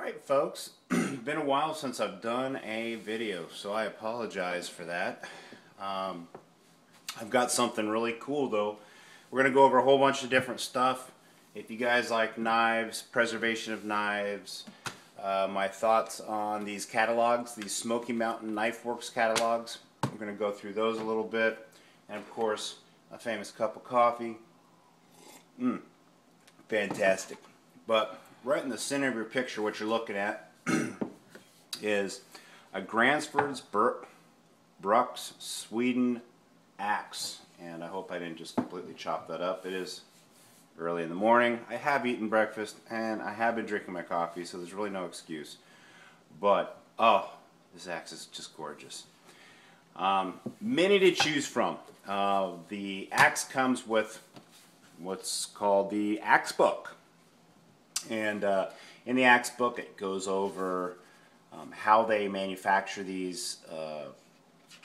Alright folks, been a while since I've done a video, so I apologize for that. I've got something really cool though. We're going to go over a whole bunch of different stuff. If you guys like knives, preservation of knives, my thoughts on these catalogs, these Smoky Mountain Knife Works catalogs, we're going to go through those a little bit. And of course, a famous cup of coffee. Fantastic. But right in the center of your picture, what you're looking at is a Gransfors Forest Sweden axe. And I hope I didn't just completely chop that up. It is early in the morning. I have eaten breakfast and I have been drinking my coffee, so there's really no excuse. But, oh, this axe is just gorgeous. Many to choose from. The axe comes with what's called the axe book. And in the axe book it goes over how they manufacture these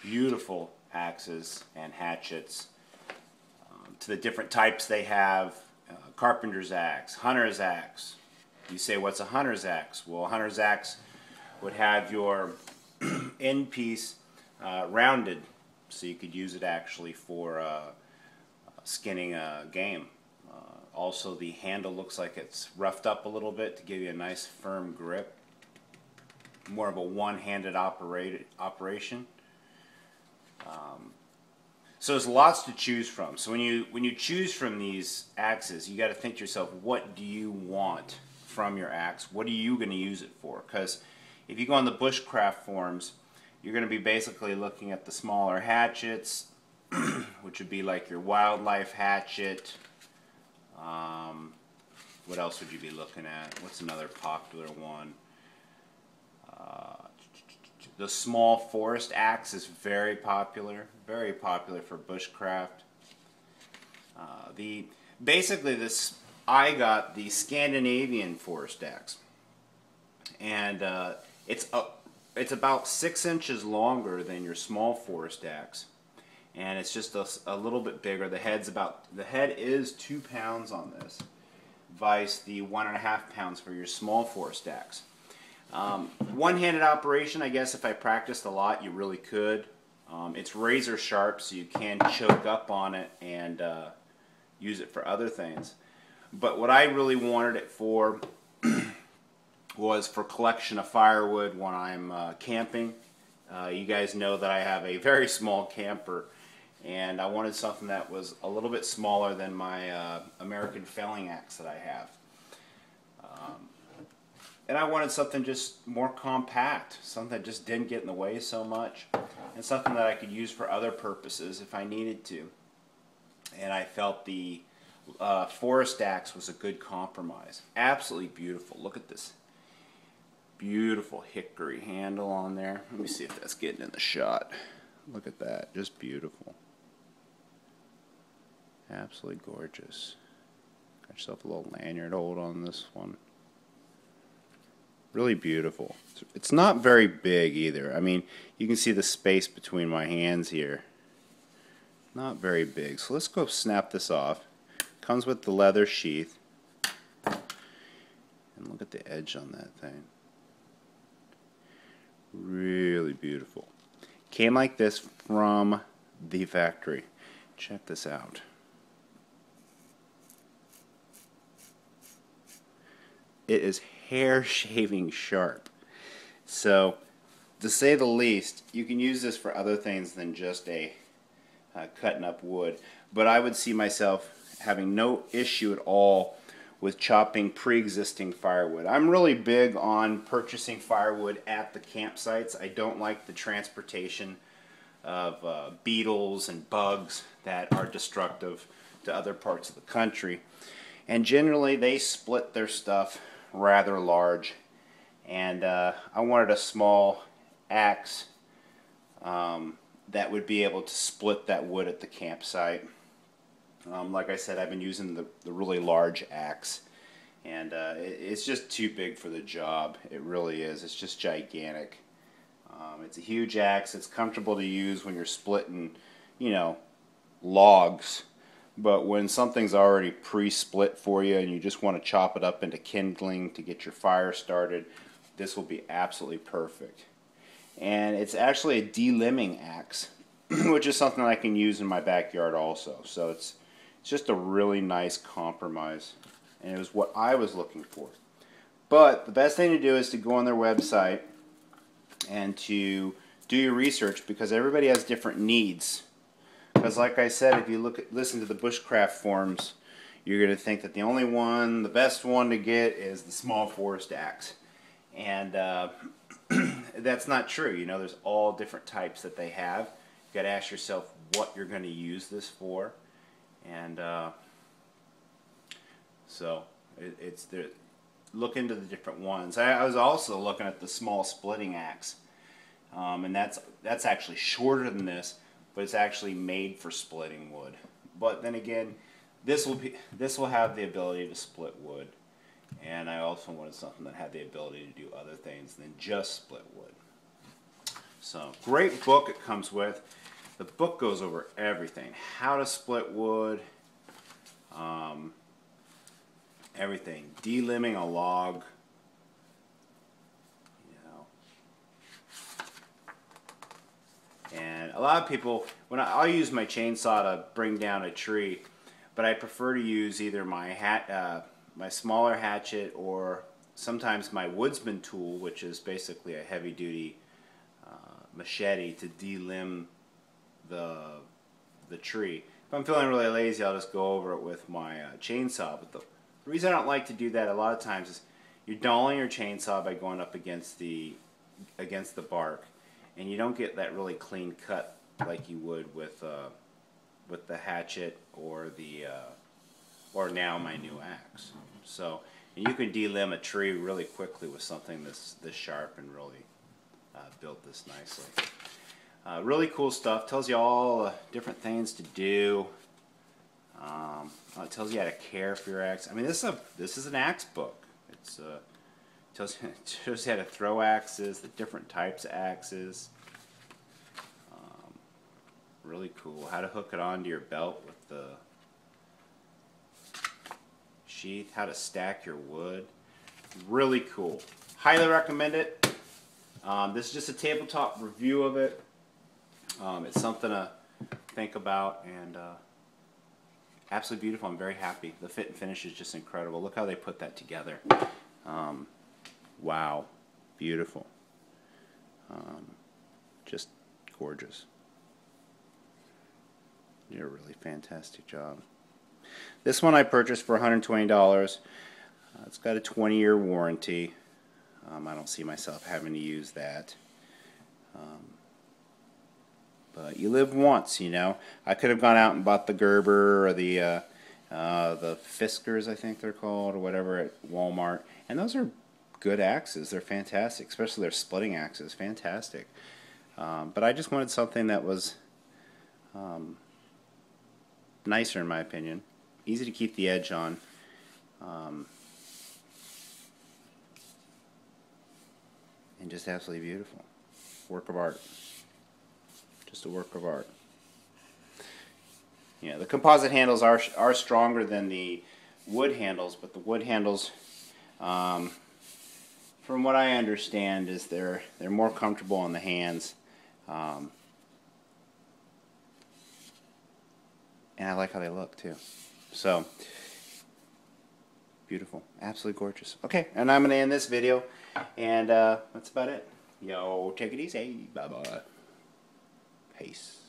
beautiful axes and hatchets, to the different types they have. Carpenter's axe, hunter's axe. You say, what's a hunter's axe? Well, a hunter's axe would have your end piece rounded, so you could use it actually for skinning game. Also, the handle looks like it's roughed up a little bit to give you a nice firm grip. More of a one-handed operation. So there's lots to choose from. So when you choose from these axes, you got to think to yourself, what do you want from your axe? What are you going to use it for? Because if you go on the bushcraft forums, you're going to be basically looking at the smaller hatchets, which would be like your wildlife hatchet. What else would you be looking at? What's another popular one? The small forest axe is very popular for bushcraft. I got the Scandinavian forest axe, and it's about 6 inches longer than your small forest axe, and it's just a little bit bigger. The head is 2 pounds on this, vice the 1.5 pounds for your small forest axe. One-handed operation, I guess if I practiced a lot, you really could. It's razor sharp, so you can choke up on it and use it for other things. But what I really wanted it for was for collection of firewood when I'm camping. You guys know that I have a very small camper, and I wanted something that was a little bit smaller than my American felling axe that I have. And I wanted something just more compact, something that just didn't get in the way so much, and something that I could use for other purposes if I needed to. And I felt the forest axe was a good compromise. Absolutely beautiful. Look at this beautiful hickory handle on there. Let me see if that's getting in the shot. Look at that, just beautiful. Absolutely gorgeous. Got yourself a little lanyard hold on this one. Really beautiful. It's not very big either. I mean, you can see the space between my hands here. Not very big. So let's go snap this off. Comes with the leather sheath. And look at the edge on that thing. Really beautiful. Came like this from the factory. Check this out. It is hair shaving sharp. So, to say the least, you can use this for other things than just cutting up wood. But I would see myself having no issue at all with chopping pre-existing firewood. I'm really big on purchasing firewood at the campsites. I don't like the transportation of beetles and bugs that are destructive to other parts of the country. And generally they split their stuff rather large, and I wanted a small axe that would be able to split that wood at the campsite. Like I said, I've been using the really large axe, and it's just too big for the job. It really is. It's just gigantic. It's a huge axe. It's comfortable to use when you're splitting, logs. But when something's already pre-split for you and you just want to chop it up into kindling to get your fire started, this will be absolutely perfect. And it's actually a delimbing axe, which is something I can use in my backyard also. So it's just a really nice compromise, and it was what I was looking for. But the best thing to do is to go on their website and to do your research, because everybody has different needs. Because like I said, if you listen to the bushcraft forums, you're going to think that the best one to get is the small forest axe. And that's not true. You know, there's all different types that they have. You got to ask yourself what you're going to use this for. And so it's there. Look into the different ones. I was also looking at the small splitting axe, and that's actually shorter than this, but it's actually made for splitting wood. But then again, this will have the ability to split wood, and I also wanted something that had the ability to do other things than just split wood. So great book it comes with. The book goes over everything: how to split wood, everything, delimbing a log, you know. And a lot of people, I'll use my chainsaw to bring down a tree, but I prefer to use either my my smaller hatchet, or sometimes my woodsman tool, which is basically a heavy-duty machete to delimb the tree. If I'm feeling really lazy, I'll just go over it with my chainsaw. But the reason I don't like to do that a lot of times is you're dulling your chainsaw by going up against the bark, and you don't get that really clean cut like you would with the hatchet or or now my new axe. So you can delimb a tree really quickly with something this sharp and really build this nicely. Really cool stuff. Tells you all different things to do. It tells you how to care for your axe. I mean, this is an axe book. It's tells you how to throw axes, the different types of axes. Really cool. How to hook it onto your belt with the sheath. How to stack your wood. Really cool. Highly recommend it. This is just a tabletop review of it. It's something to think about, and absolutely beautiful. I'm very happy. The fit and finish is just incredible. Look how they put that together. Wow. Beautiful. Just gorgeous. You did a really fantastic job. This one I purchased for $120. It's got a 20-year warranty. I don't see myself having to use that. But you live once, you know. I could have gone out and bought the Gerber or the Fiskars, I think they're called, or whatever, at Walmart. And those are good axes. They're fantastic, especially their splitting axes. Fantastic. But I just wanted something that was nicer, in my opinion. Easy to keep the edge on. And just absolutely beautiful. Work of art. Just a work of art. Yeah, the composite handles are stronger than the wood handles, but the wood handles, from what I understand, is they're more comfortable on the hands, and I like how they look too. So beautiful, absolutely gorgeous. Okay, and I'm gonna end this video, and that's about it. Yo, take it easy. Bye bye. Peace.